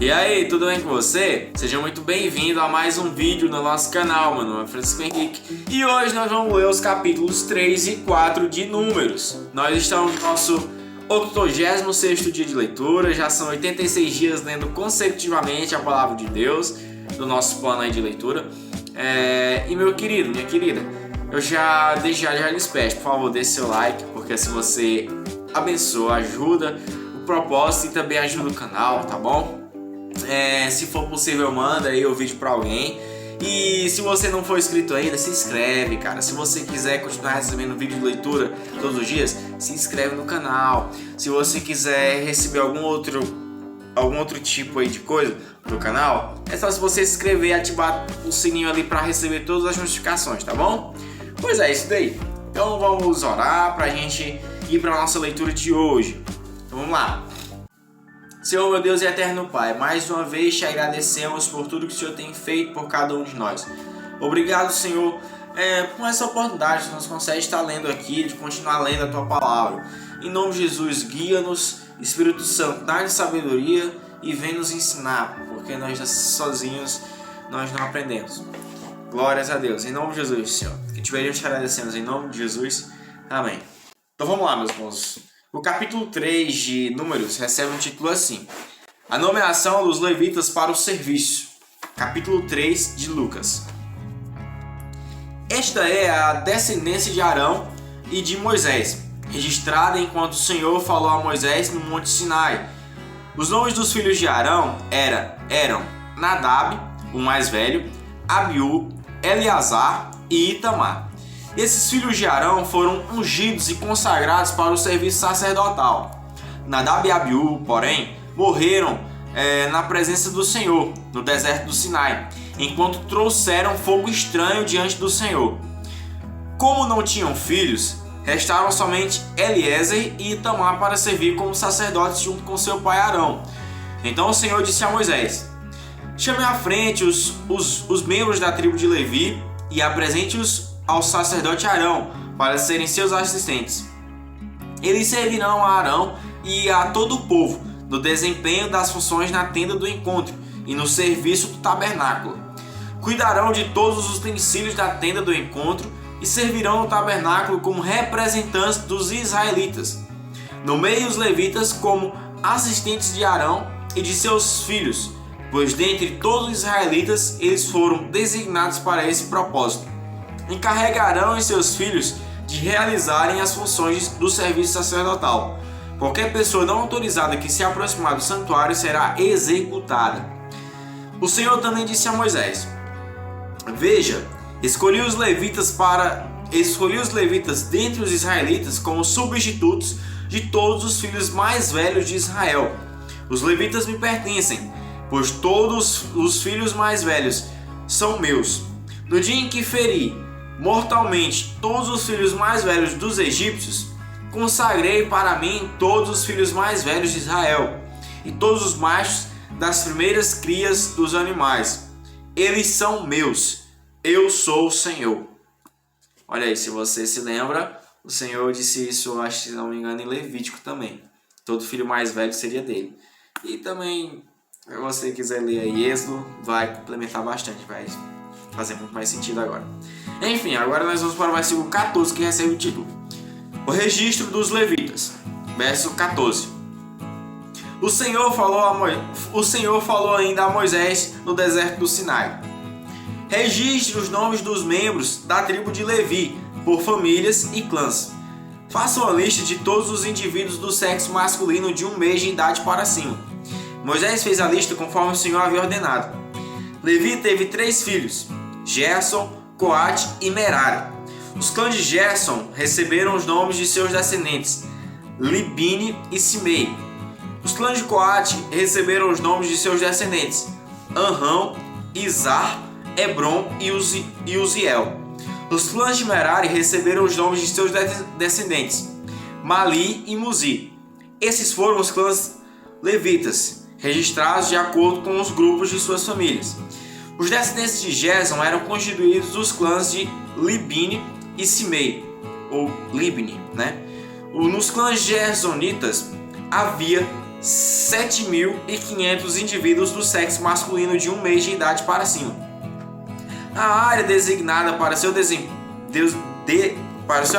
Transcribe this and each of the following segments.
E aí, tudo bem com você? Seja muito bem-vindo a mais um vídeo no nosso canal. Meu nome é Francisco Henrique e hoje nós vamos ler os capítulos 3 e 4 de Números. Nós estamos no nosso 86º dia de leitura, já são 86 dias lendo consecutivamente a Palavra de Deus do nosso plano aí de leitura. E meu querido, minha querida, eu já lhes peço, por favor, deixe seu like, porque se você abençoa, ajuda o propósito e também ajuda o canal, tá bom? Se for possível, manda aí o vídeo pra alguém. E se você não for inscrito ainda, se inscreve, cara. Se você quiser continuar recebendo vídeo de leitura todos os dias, se inscreve no canal. Se você quiser receber algum outro tipo aí de coisa do canal, é só se você se inscrever e ativar o sininho ali para receber todas as notificações, tá bom? Pois é, isso daí. Então vamos orar pra gente ir pra nossa leitura de hoje. Então vamos lá. Senhor, meu Deus e eterno Pai, mais uma vez te agradecemos por tudo que o Senhor tem feito por cada um de nós. Obrigado, Senhor, por essa oportunidade que nos concede estar lendo aqui, de continuar lendo a Tua Palavra. Em nome de Jesus, guia-nos, Espírito Santo, dá-nos sabedoria e vem nos ensinar, porque nós sozinhos nós não aprendemos. Glórias a Deus, em nome de Jesus, Senhor. Que te vejo te agradecemos, em nome de Jesus. Amém. Então vamos lá, meus irmãos. O capítulo 3 de Números recebe um título assim: A nomeação dos levitas para o serviço. Capítulo 3 de Lucas. Esta é a descendência de Arão e de Moisés, registrada enquanto o Senhor falou a Moisés no Monte Sinai. Os nomes dos filhos de Arão eram Nadab, o mais velho, Abiú, Eleazar e Itamar. Esses filhos de Arão foram ungidos e consagrados para o serviço sacerdotal. Nadab e Abiú, porém, morreram na presença do Senhor, no deserto do Sinai, enquanto trouxeram fogo estranho diante do Senhor. Como não tinham filhos, restaram somente Eliezer e Itamar para servir como sacerdotes junto com seu pai Arão. Então o Senhor disse a Moisés: Chame à frente os membros da tribo de Levi e apresente-os ao sacerdote Arão para serem seus assistentes. Eles servirão a Arão e a todo o povo no desempenho das funções na tenda do encontro e no serviço do tabernáculo. Cuidarão de todos os utensílios da tenda do encontro e servirão no tabernáculo como representantes dos israelitas. Nomeie os levitas como assistentes de Arão e de seus filhos, pois dentre todos os israelitas eles foram designados para esse propósito. Encarregarão em seus filhos de realizarem as funções do serviço sacerdotal. Qualquer pessoa não autorizada que se aproximar do santuário será executada. O Senhor também disse a Moisés: Veja, escolhi os levitas dentre os israelitas como substitutos de todos os filhos mais velhos de Israel. Os levitas me pertencem, pois todos os filhos mais velhos são meus. No dia em que feri mortalmente todos os filhos mais velhos dos egípcios, consagrei para mim todos os filhos mais velhos de Israel e todos os machos das primeiras crias dos animais. Eles são meus. Eu sou o Senhor. Olha aí, se você se lembra, o Senhor disse isso, acho que se não me engano, em Levítico também. Todo filho mais velho seria dele. E também, se você quiser ler aí Êxodo, vai complementar bastante, vai fazer muito mais sentido agora. Enfim, agora nós vamos para o versículo 14, que recebe o título: O registro dos levitas. Verso 14. O Senhor falou ainda a Moisés no deserto do Sinai: Registre os nomes dos membros da tribo de Levi, por famílias e clãs. Faça uma lista de todos os indivíduos do sexo masculino de 1 mês de idade para cima. Moisés fez a lista conforme o Senhor havia ordenado. Levi teve 3 filhos: Gerson, Coate e Merari. Os clãs de Gerson receberam os nomes de seus descendentes, Libine e Simei. Os clãs de Coate receberam os nomes de seus descendentes, Anrão, Izar, Hebron e Uziel. Os clãs de Merari receberam os nomes de seus descendentes, Mali e Muzi. Esses foram os clãs levitas, registrados de acordo com os grupos de suas famílias. Os descendentes de Gerson eram constituídos dos clãs de Libine e Simei, ou Libne, né? Nos clãs gersonitas havia 7.500 indivíduos do sexo masculino de 1 mês de idade para cima. A área designada para seu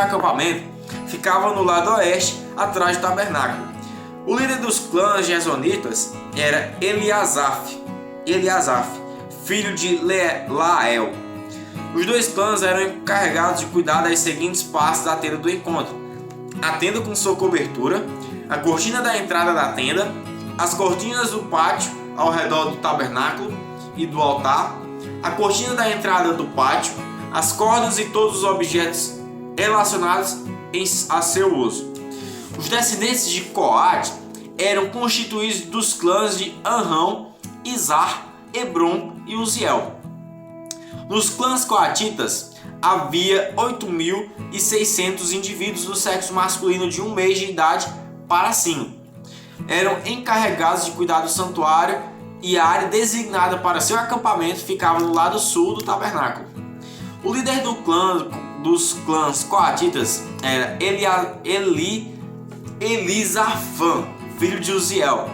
acampamento ficava no lado oeste, atrás do tabernáculo. O líder dos clãs gersonitas era Eliasaf, filho de Lael. Os dois clãs eram encarregados de cuidar das seguintes partes da tenda do encontro: a tenda com sua cobertura, a cortina da entrada da tenda, as cortinas do pátio ao redor do tabernáculo e do altar, a cortina da entrada do pátio, as cordas e todos os objetos relacionados a seu uso. Os descendentes de Coate eram constituídos dos clãs de Anrão, Izar, Hebron e Uziel. Nos clãs coatitas havia 8.600 indivíduos do sexo masculino de 1 mês de idade para cima. Eram encarregados de cuidar do santuário e a área designada para seu acampamento ficava no lado sul do tabernáculo. O líder dos clãs coatitas era Elisafã, filho de Uziel.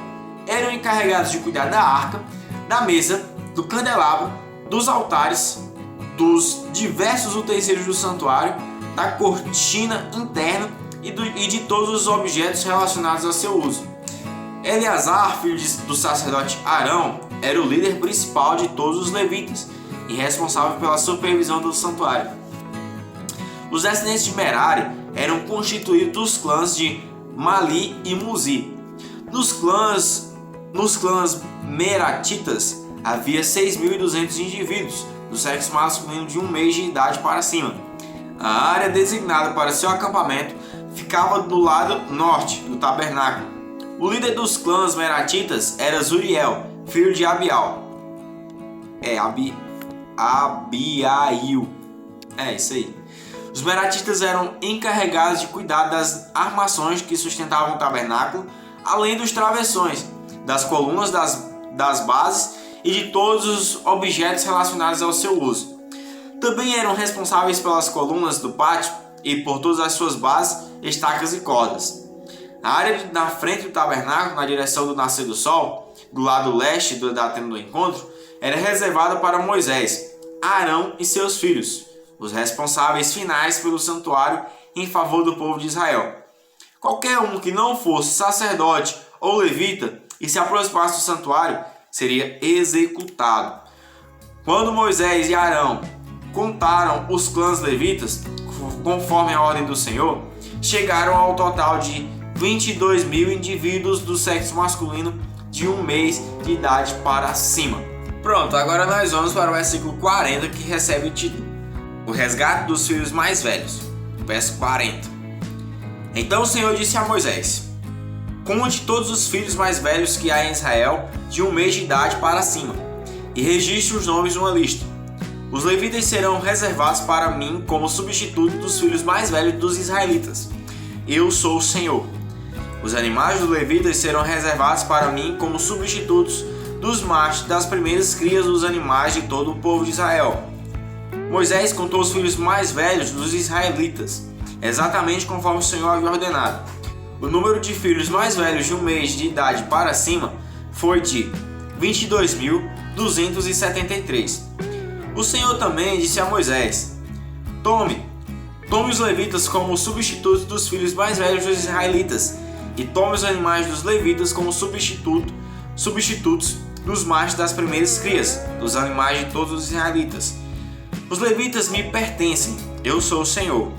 Eram encarregados de cuidar da arca, da mesa, do candelabro, dos altares, dos diversos utensílios do santuário, da cortina interna e de todos os objetos relacionados a seu uso. Eleazar, filho do sacerdote Arão, era o líder principal de todos os levitas e responsável pela supervisão do santuário. Os descendentes de Merari eram constituídos dos clãs de Mali e Muzi. Nos clãs meratitas havia 6.200 indivíduos do sexo masculino de 1 mês de idade para cima. A área designada para seu acampamento ficava do lado norte do tabernáculo. O líder dos clãs meratitas era Zuriel, filho de Abial. Abiail. Isso aí. Os meratitas eram encarregados de cuidar das armações que sustentavam o tabernáculo, além dos travessões, das colunas, das bases e de todos os objetos relacionados ao seu uso. Também eram responsáveis pelas colunas do pátio e por todas as suas bases, estacas e cordas. A área na frente do tabernáculo, na direção do nascer do sol, do lado leste da tenda do encontro, era reservada para Moisés, Arão e seus filhos, os responsáveis finais pelo santuário em favor do povo de Israel. Qualquer um que não fosse sacerdote ou levita e se aproximasse do santuário seria executado. Quando Moisés e Arão contaram os clãs levitas, conforme a ordem do Senhor, chegaram ao total de 22.000 indivíduos do sexo masculino de 1 mês de idade para cima. Pronto, agora nós vamos para o versículo 40, que recebe o título: O resgate dos filhos mais velhos. Verso 40. Então o Senhor disse a Moisés: Conte todos os filhos mais velhos que há em Israel de 1 mês de idade para cima, e registre os nomes numa lista. Os levitas serão reservados para mim como substituto dos filhos mais velhos dos israelitas. Eu sou o Senhor. Os animais dos levitas serão reservados para mim como substitutos dos machos das primeiras crias dos animais de todo o povo de Israel. Moisés contou os filhos mais velhos dos israelitas, exatamente conforme o Senhor havia ordenado. O número de filhos mais velhos de 1 mês de idade para cima foi de 22.273. O Senhor também disse a Moisés: Tome os levitas como substitutos dos filhos mais velhos dos israelitas, e tome os animais dos levitas como substitutos dos machos das primeiras crias, dos animais de todos os israelitas. Os levitas me pertencem, eu sou o Senhor.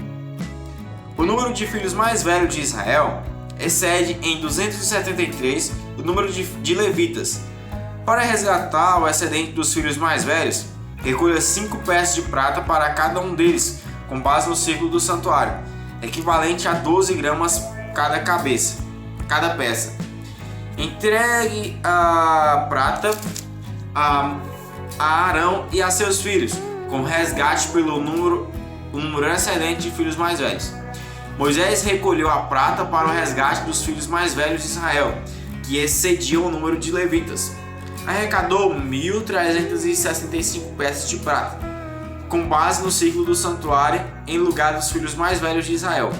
O número de filhos mais velhos de Israel excede em 273 o número de levitas. Para resgatar o excedente dos filhos mais velhos, recolha 5 peças de prata para cada um deles, com base no círculo do santuário, equivalente a 12 gramas cada peça. Entregue a prata a Arão e a seus filhos, com resgate pelo número excedente de filhos mais velhos. Moisés recolheu a prata para o resgate dos filhos mais velhos de Israel, que excediam o número de levitas. Arrecadou 1.365 peças de prata, com base no círculo do santuário, em lugar dos filhos mais velhos de Israel.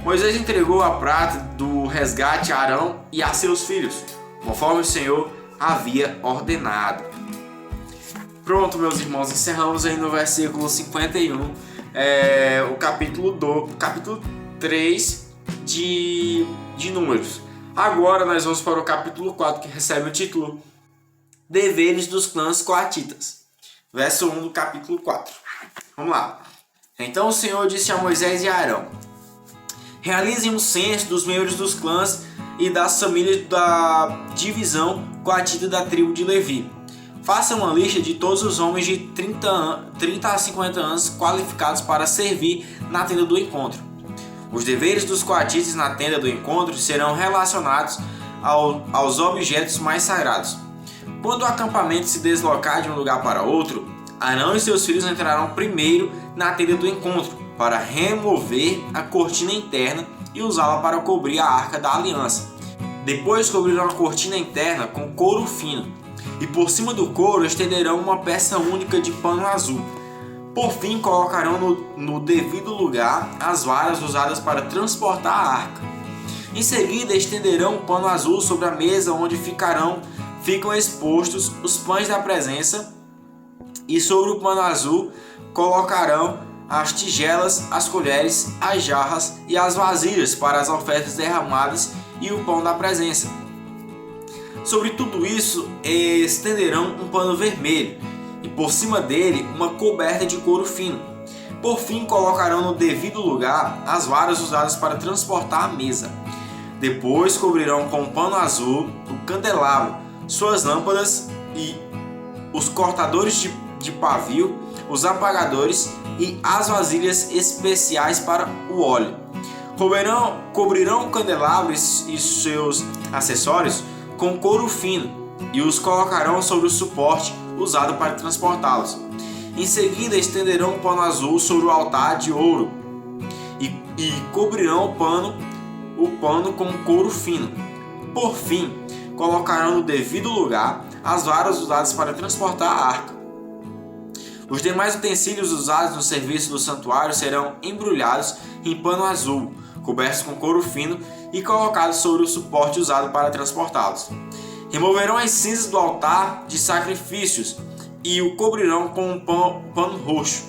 Moisés entregou a prata do resgate a Arão e a seus filhos, conforme o Senhor havia ordenado. Pronto, meus irmãos, encerramos aí no versículo 51, o capítulo 3 de Números. Agora nós vamos para o capítulo 4, que recebe o título Deveres dos clãs coatitas. Verso 1 do capítulo 4. Vamos lá. Então o Senhor disse a Moisés e a Arão: realizem um censo dos membros dos clãs e das famílias da divisão coatita da tribo de Levi. Façam uma lista de todos os homens de 30 a 50 anos qualificados para servir na tenda do encontro. Os deveres dos coatitas na tenda do encontro serão relacionados aos objetos mais sagrados. Quando o acampamento se deslocar de um lugar para outro, Arão e seus filhos entrarão primeiro na tenda do encontro para remover a cortina interna e usá-la para cobrir a arca da aliança. Depois cobrirão a cortina interna com couro fino e por cima do couro estenderão uma peça única de pano azul. Por fim, colocarão no devido lugar as varas usadas para transportar a arca. Em seguida, estenderão um pano azul sobre a mesa onde ficam expostos os pães da presença, e sobre o pano azul colocarão as tigelas, as colheres, as jarras e as vasilhas para as ofertas derramadas e o pão da presença. Sobre tudo isso estenderão um pano vermelho e por cima dele uma coberta de couro fino. Por fim, colocarão no devido lugar as varas usadas para transportar a mesa. Depois cobrirão com um pano azul o candelabro, suas lâmpadas e os cortadores de pavio, os apagadores e as vasilhas especiais para o óleo. Cobrirão o candelabro e seus acessórios com couro fino e os colocarão sobre o suporte usado para transportá-los. Em seguida, estenderão um pano azul sobre o altar de ouro e cobrirão o pano com couro fino. Por fim, colocarão no devido lugar as varas usadas para transportar a arca. Os demais utensílios usados no serviço do santuário serão embrulhados em pano azul, cobertos com couro fino e colocados sobre o suporte usado para transportá-los. Removerão as cinzas do altar de sacrifícios e o cobrirão com um pano roxo.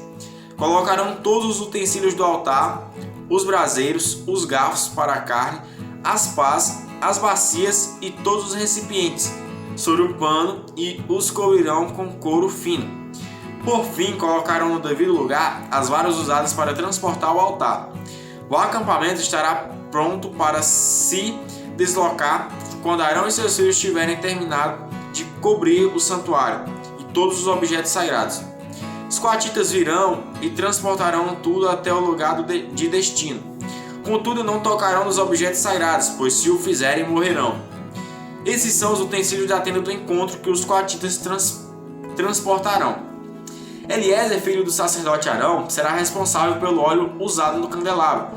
Colocarão todos os utensílios do altar, os braseiros, os garfos para a carne, as pás, as bacias e todos os recipientes sobre o pano e os cobrirão com couro fino. Por fim, colocarão no devido lugar as varas usadas para transportar o altar. O acampamento estará pronto para se deslocar quando Arão e seus filhos tiverem terminado de cobrir o santuário e todos os objetos sagrados. Os coatitas virão e transportarão tudo até o lugar de destino. Contudo, não tocarão nos objetos sagrados, pois se o fizerem, morrerão. Esses são os utensílios da tenda do encontro que os coatitas transportarão. Eliezer, filho do sacerdote Arão, será responsável pelo óleo usado no candelabro,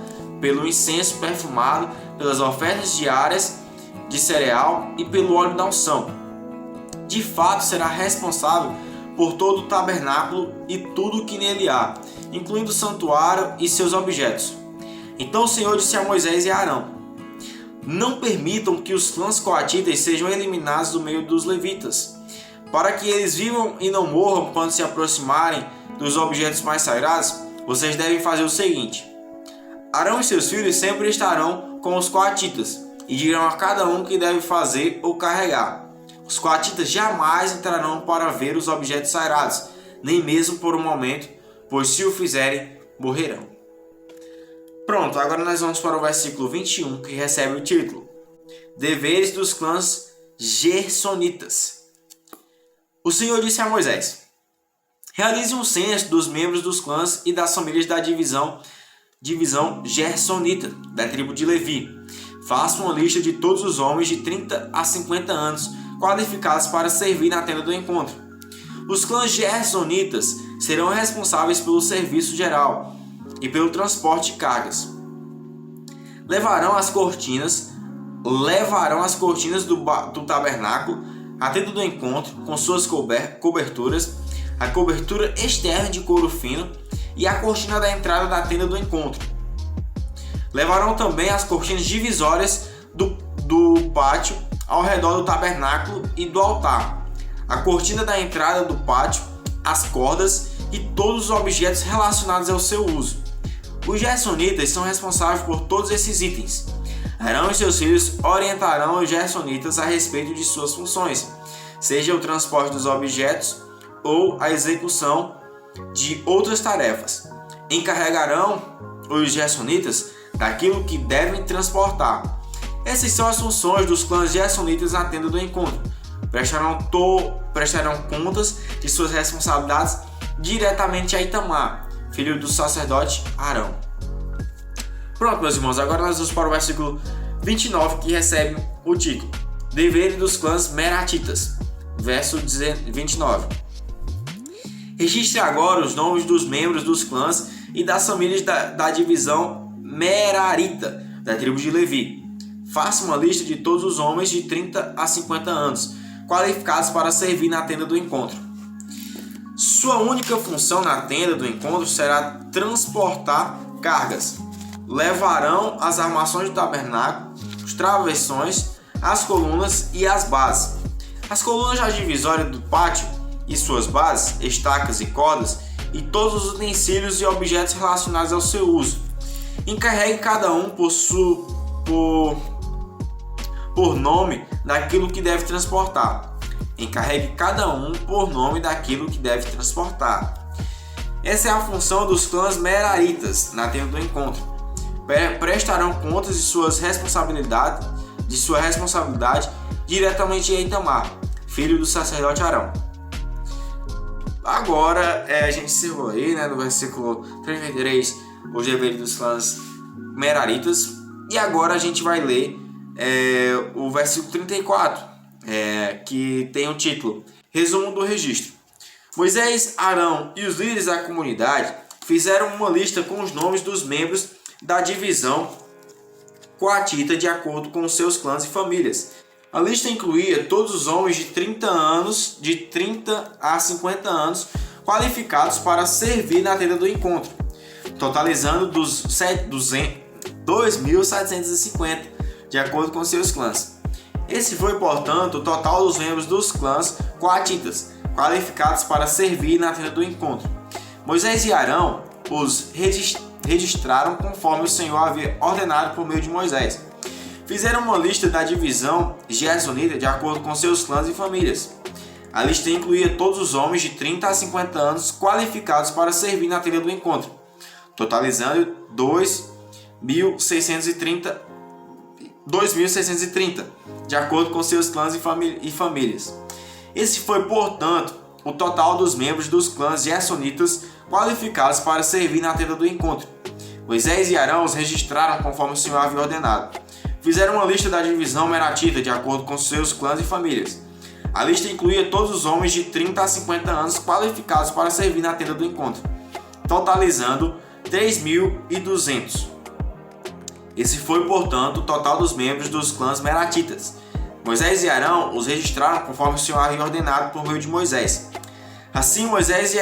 pelo incenso perfumado, pelas ofertas diárias de cereal e pelo óleo da unção. De fato, será responsável por todo o tabernáculo e tudo o que nele há, incluindo o santuário e seus objetos. Então o Senhor disse a Moisés e a Arão: não permitam que os clãs coatitas sejam eliminados do meio dos levitas. Para que eles vivam e não morram quando se aproximarem dos objetos mais sagrados, vocês devem fazer o seguinte: Arão e seus filhos sempre estarão com os coatitas e dirão a cada um o que deve fazer ou carregar. Os coatitas jamais entrarão para ver os objetos sagrados, nem mesmo por um momento, pois se o fizerem, morrerão. Pronto, agora nós vamos para o versículo 21, que recebe o título Deveres dos clãs gersonitas. O Senhor disse a Moisés: realize um censo dos membros dos clãs e das famílias da divisão gersonita, da tribo de Levi. Faça uma lista de todos os homens de 30 a 50 anos qualificados para servir na tenda do encontro. Os clãs gersonitas serão responsáveis pelo serviço geral e pelo transporte de cargas. Levarão as cortinas do tabernáculo, a tenda do encontro com suas coberturas, a cobertura externa de couro fino e a cortina da entrada da tenda do encontro. Levarão também as cortinas divisórias do pátio ao redor do tabernáculo e do altar, a cortina da entrada do pátio, as cordas e todos os objetos relacionados ao seu uso. Os gersonitas são responsáveis por todos esses itens. Arão e seus filhos orientarão os gersonitas a respeito de suas funções, seja o transporte dos objetos ou a execução de outras tarefas. Encarregarão os gersonitas daquilo que devem transportar. Essas são as funções dos clãs gersonitas na tenda do encontro. Prestarão contas de suas responsabilidades diretamente a Itamar, filho do sacerdote Arão. Pronto, meus irmãos, agora nós vamos para o versículo 29, que recebe o título Deveres dos clãs meratitas. Verso 29. Registre agora os nomes dos membros dos clãs e das famílias da divisão merarita, da tribo de Levi. Faça uma lista de todos os homens de 30 a 50 anos, qualificados para servir na tenda do encontro. Sua única função na tenda do encontro será transportar cargas. Levarão as armações do tabernáculo, os travessões, as colunas e as bases. As colunas da divisória do pátio e suas bases, estacas e cordas, e todos os utensílios e objetos relacionados ao seu uso. Encarregue cada um por nome daquilo que deve transportar. Encarregue cada um por nome daquilo que deve transportar. Essa é a função dos clãs meraritas na tenda do encontro. Prestarão contas de sua responsabilidade diretamente a Itamar, filho do sacerdote Arão. Agora a gente encerrou aí, no versículo 33, os deveres dos clãs meraritas. E agora a gente vai ler o versículo 34, que tem o título Resumo do registro. Moisés, Arão e os líderes da comunidade fizeram uma lista com os nomes dos membros da divisão coatita de acordo com seus clãs e famílias. A lista incluía todos os homens de 30 a 50 anos qualificados para servir na tenda do encontro, totalizando 2.750, de acordo com seus clãs. Esse foi, portanto, o total dos membros dos clãs coatitas, qualificados para servir na tenda do encontro. Moisés e Arão os registraram conforme o Senhor havia ordenado por meio de Moisés. Fizeram uma lista da divisão gersonita de acordo com seus clãs e famílias. A lista incluía todos os homens de 30 a 50 anos qualificados para servir na tenda do encontro, totalizando 2.630, de acordo com seus clãs e famílias. Esse foi, portanto, o total dos membros dos clãs gersonitas qualificados para servir na tenda do encontro. Moisés e Arão os registraram conforme o Senhor havia ordenado. Fizeram uma lista da divisão meratita de acordo com seus clãs e famílias. A lista incluía todos os homens de 30 a 50 anos qualificados para servir na tenda do encontro, totalizando 3.200. Esse foi, portanto, o total dos membros dos clãs meratitas. Moisés e Arão os registraram conforme o Senhor havia ordenado por meio de Moisés. Assim Moisés,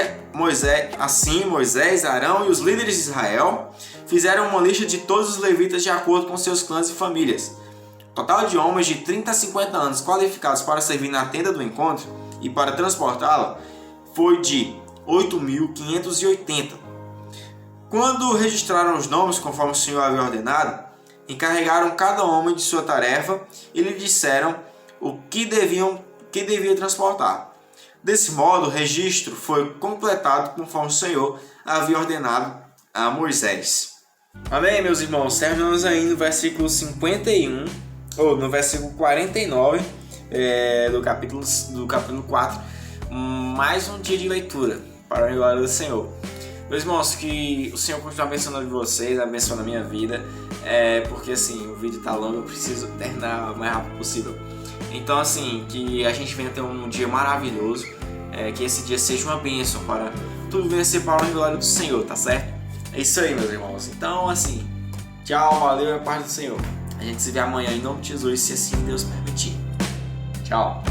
Arão e os líderes de Israel fizeram uma lista de todos os levitas de acordo com seus clãs e famílias. O total de homens de 30 a 50 anos qualificados para servir na tenda do encontro e para transportá-la foi de 8.580. Quando registraram os nomes conforme o Senhor havia ordenado, encarregaram cada homem de sua tarefa e lhe disseram o que devia transportar. Desse modo, o registro foi completado conforme o Senhor havia ordenado a Moisés. Amém, meus irmãos? Terminamos aí no versículo 51, ou no versículo 49 do capítulo 4. Mais um dia de leitura para a glória do Senhor. Meus irmãos, que o Senhor continue abençoando vocês, abençoando a minha vida, porque assim, o vídeo está longo, eu preciso terminar o mais rápido possível. Então assim, que a gente venha ter um dia maravilhoso, que esse dia seja uma bênção para tudo vencer para a glória do Senhor, tá certo? É isso aí, meus irmãos. Então assim, tchau, valeu e a paz do Senhor. A gente se vê amanhã em nome de Jesus, se assim Deus permitir. Tchau.